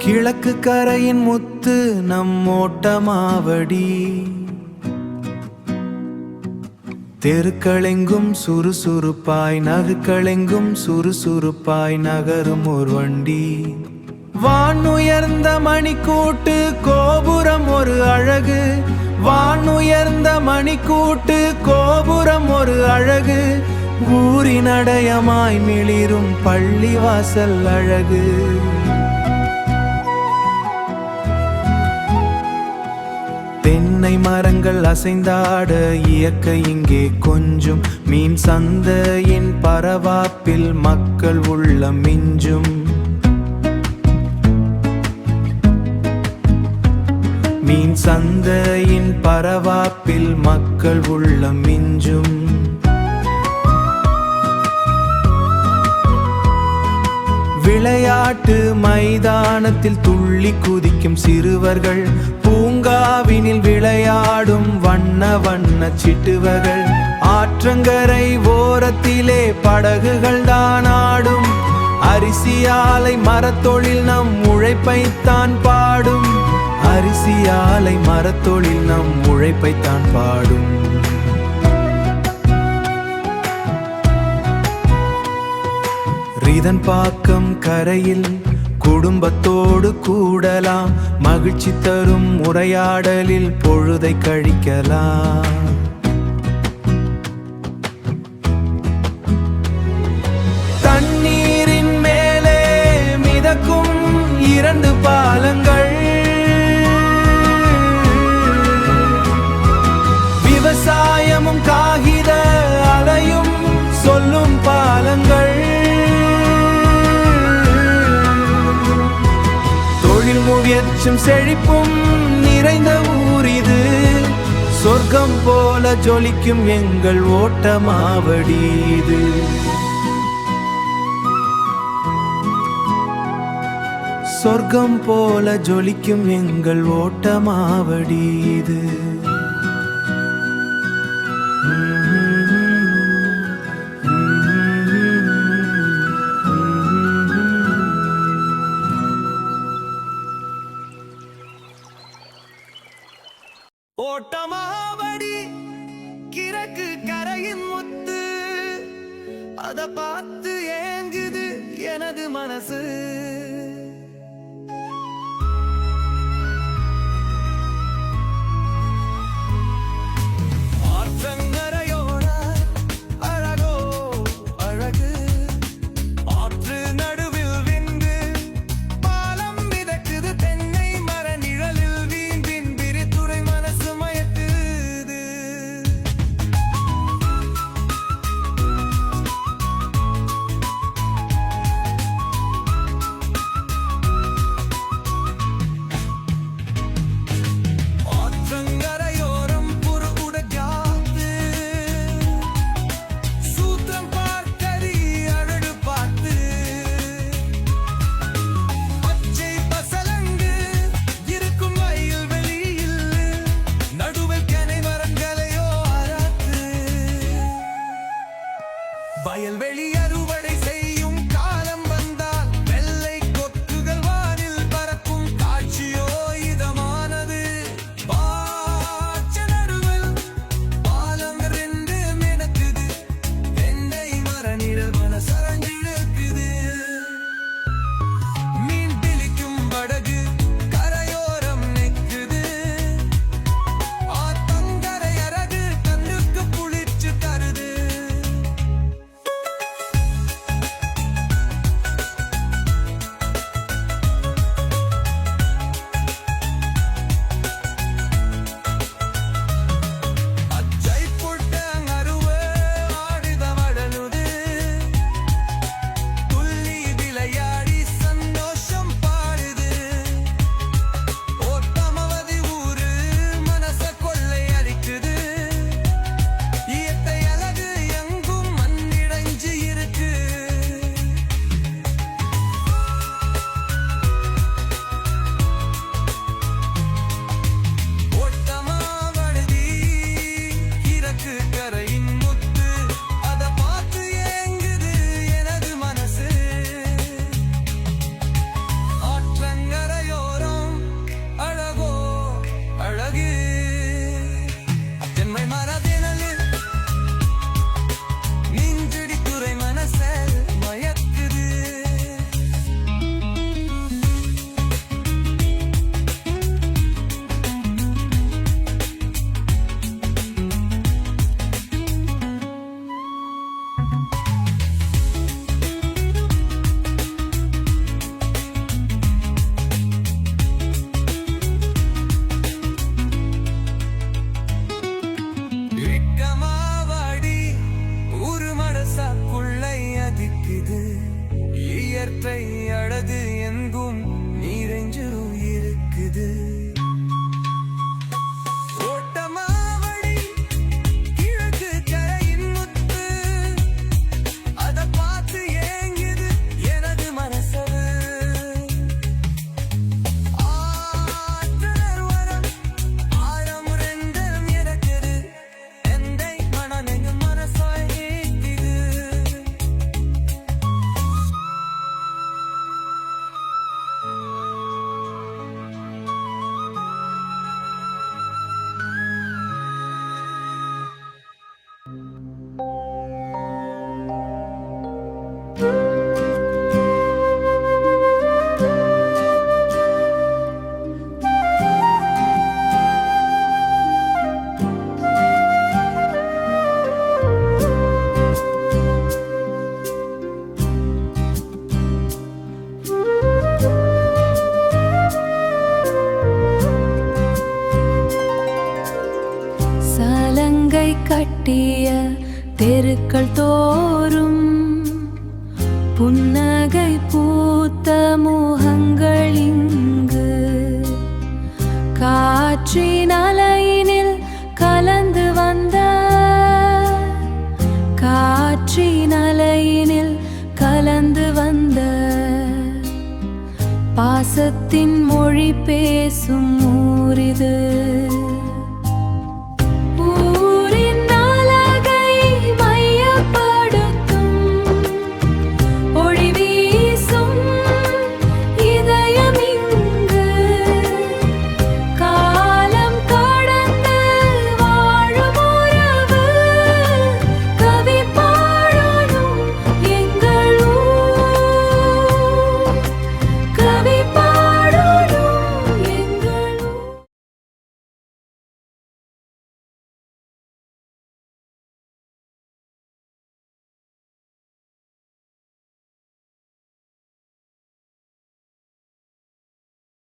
கிழக்கு கரையின் முத்து நம்மோட்டமாவடி, தெருக்களெங்கும் சுறுசுறுப்பாய் நகுக்களெங்கும் சுறுசுறுப்பாய் நகரும் ஒரு வண்டி. வானுயர்ந்த மணிக்கூட்டு கோபுரம் ஒரு அழகு, வானுயர்ந்த மணிக்கூட்டு கோபுரம் ஒரு அழகு, ஊரின் அடையமாய் மிளிரும் பள்ளிவாசல் அழகு. தென்னை மரங்கள் அசைந்தாட இயற்கை இங்கே கொஞ்சம், மீன் சந்தையின் பரவாப்பில் மக்கள் உள்ளம் மிஞ்சும். மீன் சந்தையின் பரவாப்பில் மக்கள் உள்ளம் மிஞ்சும். விளையாட்டு மைதானத்தில் துள்ளி குதிக்கும் சிறுவர்கள், பூங்காவினில் விளையாடும் வண்ண வண்ண சிட்டுவர்கள், ஆற்றங்கரை ஓரத்திலே படகுகள் தான் ஆடும், அரிசி ஆலை மரத்தொழில் நம் உழைப்பைத்தான் பாடும், அரிசி ஆலை மரத்தொழில் நம் உழைப்பைத்தான் பாடும். ரிதன்பாக்கம் கரையில் குடும்பத்தோடு கூடலாம், மகிழ்ச்சி தரும் உரையாடலில் பொழுதை கழிக்கலாம். தண்ணீரின் மேலே மிதக்கும் 2 பாலங்கள், விவசாயமும் காகித அலையும் சொல்லும் பாலங்கள், முயற்சியும் செழிப்பும் நிறைந்த ஊர் இது, சொர்க்கம் போல ஜொலிக்கும் எங்கள் ஓட்டமாவடி இது. சொர்க்கம் போல ஜொலிக்கும் எங்கள் ஓட்டமாவடி இது. ஓட்டமாவடி கிழக்கு கரையின் முத்து, அத பார்த்து ஏங்குது எனது மனசு. ஆற்றங்கரையோட அழகோ அழகு, ஆற்று நடுவில் விந்து பாலம் மிதக்குது, தென்னை மர நிழலில் வீம்பின் விரித்துறை மனசு மயக்குது. ஆற்றங்கரையோரம் புரு உடைக்காத்து, சூத்திரம் பார்க்கறி அழகு பார்த்து, பச்சை பசலங்கு இருக்கும் வயல் வெளியில், நடுவில் கனை மரங்களையோ ஆராத்து, வயல்வெளி அறுவடை செய்யும் காலம் வந்தால் வெள்ளை கொக்குகள் வானில் பறக்கும் காட்சியோ இதமானது. பாச்ச நடுவில் பாலம் 2 மிதக்குது, தென்னை மர நிழல் மனசரஞ்சிருக்குது, மீன் பிடிக்கும் படகு கரையோரம் நிற்குது, ஆத்தங்கரை அழகு கண்ணுக்கு குளிர்ச்சி தருது. அச்சை புட்ட அருவ ஆடித வடலுது, கடந்து வந்த பாசத்தின் மொழி பேசும் ஊரிது.